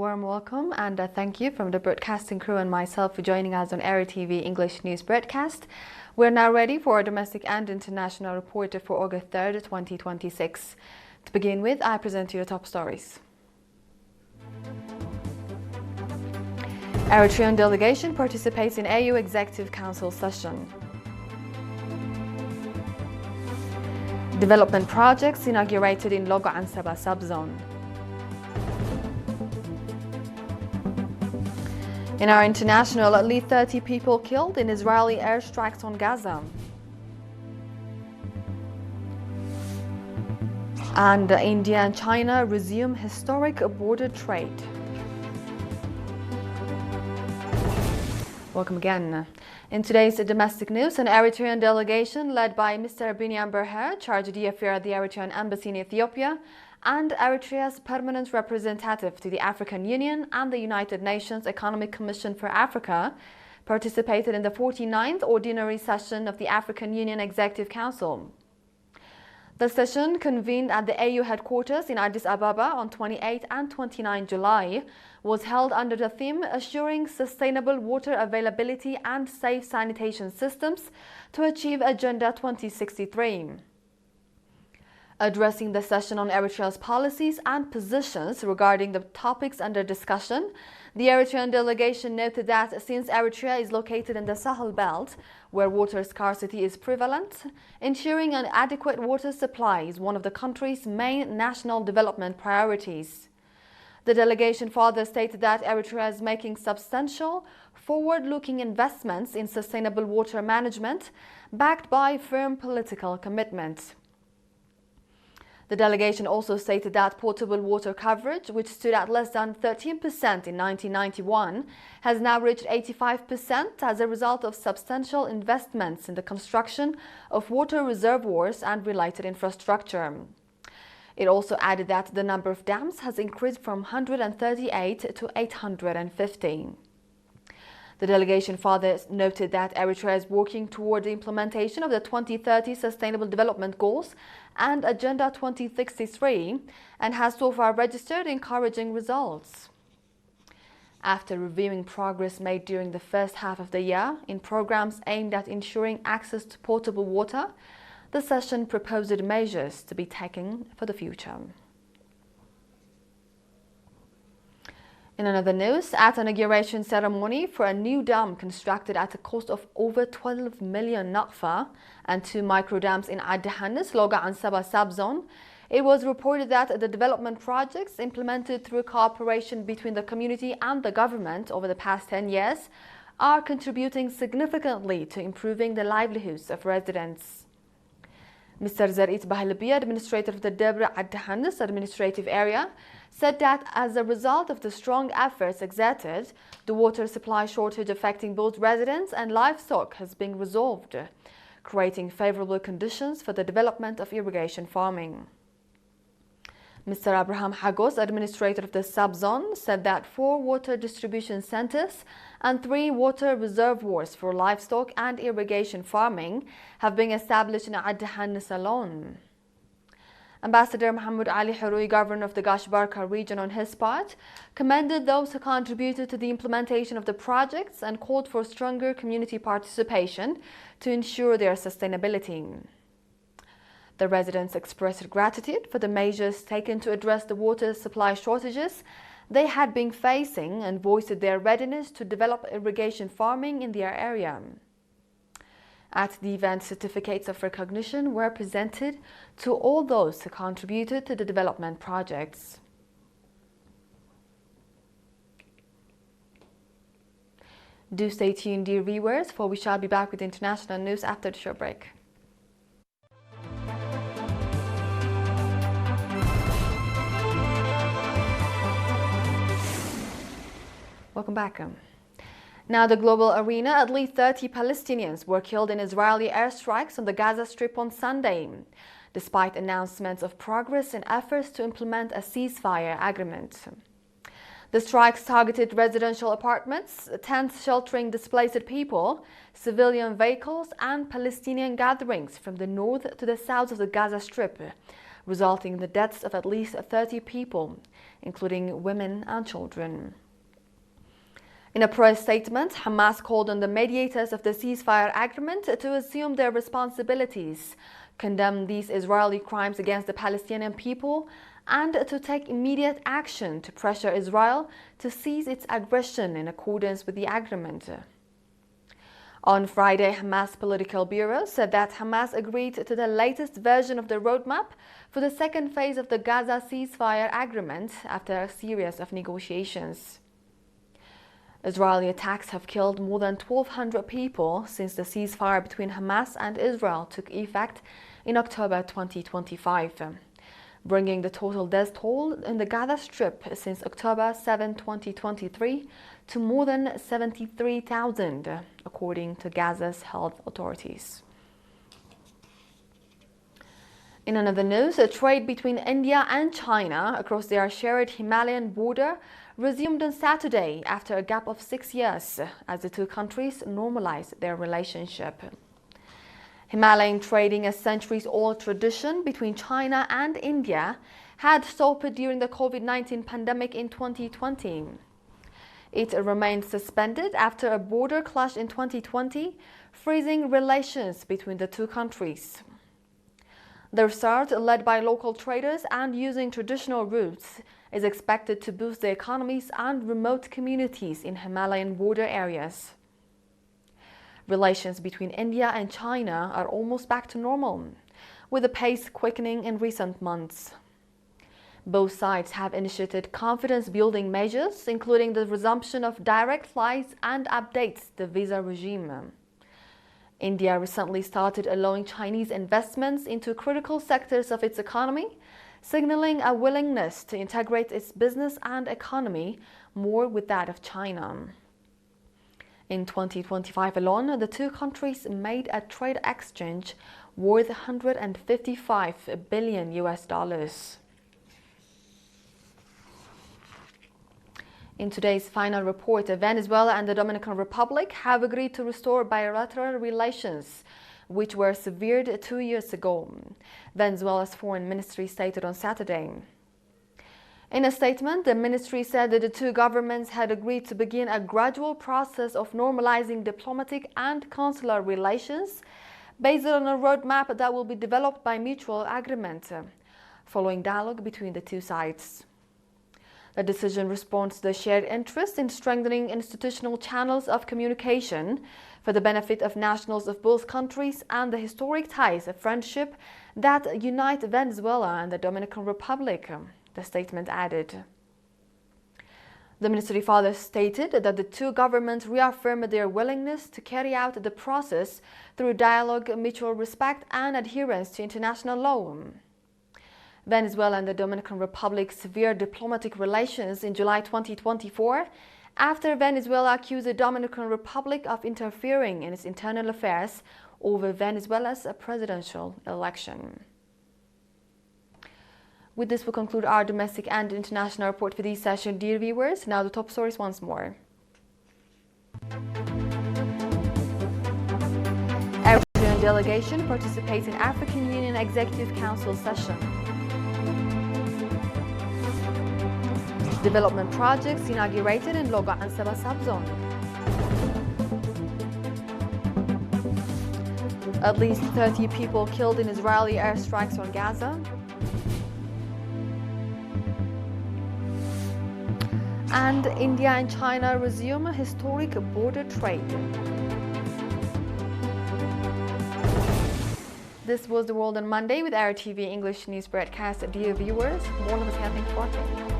warm welcome and thank you from the broadcasting crew and myself for joining us on ERi-TV English News Broadcast. We're now ready for our domestic and international report for August 3rd, 2026. To begin with, I present you the top stories. Eritrean delegation participates in AU Executive Council session. Development projects inaugurated in Logo Ansaba subzone. In our international, at least 30 people killed in Israeli airstrikes on Gaza. And India and China resume historic border trade. Welcome again. In today's domestic news, an Eritrean delegation led by Mr. Binyam Berher charged the affair at the Eritrean embassy in Ethiopia, and Eritrea's permanent representative to the African Union and the United Nations Economic Commission for Africa participated in the 49th ordinary session of the African Union Executive Council. The session, convened at the AU headquarters in Addis Ababa on 28 and 29 July, was held under the theme Assuring Sustainable Water Availability and Safe Sanitation Systems to Achieve Agenda 2063. Addressing the session on Eritrea's policies and positions regarding the topics under discussion, the Eritrean delegation noted that since Eritrea is located in the Sahel Belt, where water scarcity is prevalent, ensuring an adequate water supply is one of the country's main national development priorities. The delegation further stated that Eritrea is making substantial, forward-looking investments in sustainable water management, backed by firm political commitment. The delegation also stated that potable water coverage, which stood at less than 13% in 1991, has now reached 85% as a result of substantial investments in the construction of water reservoirs and related infrastructure. It also added that the number of dams has increased from 138 to 850. The delegation further noted that Eritrea is working toward the implementation of the 2030 Sustainable Development Goals and Agenda 2063 and has so far registered encouraging results. After reviewing progress made during the first half of the year in programs aimed at ensuring access to potable water, the session proposed measures to be taken for the future. In another news, at an inauguration ceremony for a new dam constructed at a cost of over 12 million nakfa and 2 microdams in Ad-Dahannis, Loga Ansaba subzone, it was reported that the development projects implemented through cooperation between the community and the government over the past 10 years are contributing significantly to improving the livelihoods of residents. Mr. ERi-TV, administrator of the Debre Ad-Dahannis administrative area, said that as a result of the strong efforts exerted, the water supply shortage affecting both residents and livestock has been resolved, creating favorable conditions for the development of irrigation farming. Mr. Abraham Hagos, administrator of the subzone, said that 4 water distribution centers and 3 water reservoirs for livestock and irrigation farming have been established in Ad-Dahannis alone. Ambassador Mohammed Ali Harui, governor of the Gash-Barka region, on his part, commended those who contributed to the implementation of the projects and called for stronger community participation to ensure their sustainability. The residents expressed gratitude for the measures taken to address the water supply shortages they had been facing and voiced their readiness to develop irrigation farming in their area. At the event, certificates of recognition were presented to all those who contributed to the development projects. Do stay tuned, dear viewers, for we shall be back with international news after the short break. Welcome back. Now, the global arena, at least 30 Palestinians were killed in Israeli airstrikes on the Gaza Strip on Sunday, despite announcements of progress in efforts to implement a ceasefire agreement. The strikes targeted residential apartments, tents sheltering displaced people, civilian vehicles, and Palestinian gatherings from the north to the south of the Gaza Strip, resulting in the deaths of at least 30 people, including women and children. In a press statement, Hamas called on the mediators of the ceasefire agreement to assume their responsibilities, condemn these Israeli crimes against the Palestinian people, and to take immediate action to pressure Israel to cease its aggression in accordance with the agreement. On Friday, Hamas Political Bureau said that Hamas agreed to the latest version of the roadmap for the second phase of the Gaza ceasefire agreement after a series of negotiations. Israeli attacks have killed more than 1,200 people since the ceasefire between Hamas and Israel took effect in October 2025, bringing the total death toll in the Gaza Strip since October 7, 2023 to more than 73,000, according to Gaza's health authorities. In another news, a trade between India and China across their shared Himalayan border resumed on Saturday after a gap of 6 years as the two countries normalized their relationship. Himalayan trading, a centuries-old tradition between China and India, had stopped during the COVID-19 pandemic in 2020. It remained suspended after a border clash in 2020, freezing relations between the two countries. The restart, led by local traders and using traditional routes, is expected to boost the economies and remote communities in Himalayan border areas. Relations between India and China are almost back to normal, with the pace quickening in recent months. Both sides have initiated confidence-building measures, including the resumption of direct flights and updates to the visa regime. India recently started allowing Chinese investments into critical sectors of its economy, signaling a willingness to integrate its business and economy more with that of China. In 2025 alone, the two countries made a trade exchange worth $155 billion. In today's final report, Venezuela and the Dominican Republic have agreed to restore bilateral relations, which were severed 2 years ago, Venezuela's foreign ministry stated on Saturday. In a statement, the ministry said that the two governments had agreed to begin a gradual process of normalizing diplomatic and consular relations based on a roadmap that will be developed by mutual agreement, following dialogue between the two sides. The decision responds to the shared interest in strengthening institutional channels of communication for the benefit of nationals of both countries and the historic ties of friendship that unite Venezuela and the Dominican Republic, the statement added. The ministry further stated that the two governments reaffirmed their willingness to carry out the process through dialogue, mutual respect, and adherence to international law. Venezuela and the Dominican Republic severed diplomatic relations in July 2024 after Venezuela accused the Dominican Republic of interfering in its internal affairs over Venezuela's presidential election. With this, we conclude our domestic and international report for this session, dear viewers. Now the top stories once more. Eritrean delegation participates in African Union Executive Council session. Development projects inaugurated in Loga and Seba subzone. At least 30 people killed in Israeli airstrikes on Gaza. And India and China resume a historic border trade. This was The World on Monday with ERi-TV English news broadcast. Dear viewers, more of us, thanks for watching.